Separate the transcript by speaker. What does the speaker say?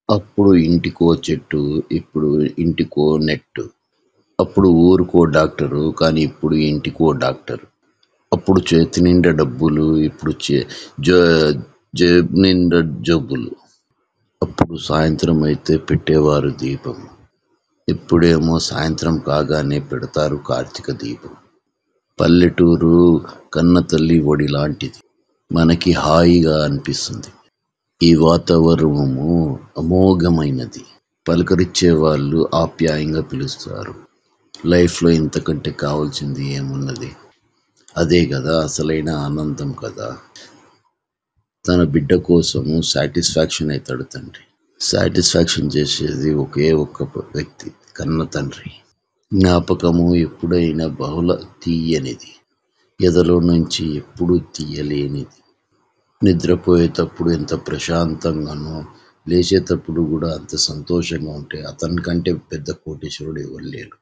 Speaker 1: అప్పుడు ఇంటికో చెట్టు, ఇప్పుడు ఇంటికో నెట్టు. అప్పుడు ఊరికో డాక్టరు, కానీ ఇప్పుడు ఇంటికో డాక్టరు. అప్పుడు చేతి నిండా డబ్బులు, ఇప్పుడు జ జేబు నిండా జబ్బులు. అప్పుడు సాయంత్రం అయితే పెట్టేవారు దీపం. ఇప్పుడేమో సాయంత్రం కాగానే పెడతారు కార్తీక దీపం. పల్లెటూరు కన్నతల్లి ఒడి లాంటిది. మనకి హాయిగా అనిపిస్తుంది. ఈ వాతావరణము అమోఘమైనది. పలకరించే వాళ్ళు ఆప్యాయంగా పిలుస్తారు. లైఫ్‌లో ఇంతకంటే కావాల్సింది ఏమున్నది? అదే గదా అసలైన ఆనందం కదా! తన బిడ్డ కోసము సాటిస్ఫాక్షన్ అయితాడు తండ్రి. సాటిస్ఫాక్షన్ చేసేది ఒకే ఒక్క వ్యక్తి కన్న తండ్రి. జ్ఞాపకము ఎప్పుడైనా బహుళ తీయనిది. ఎదలో నుంచి ఎప్పుడూ తీయలేనిది. నిద్రపోయేటప్పుడు ఎంత ప్రశాంతంగానో, లేచేటప్పుడు గూడా అంత సంతోషంగా ఉంటే అతనికంటే పెద్ద కోటీశ్వరుడు ఎవరు లేరు.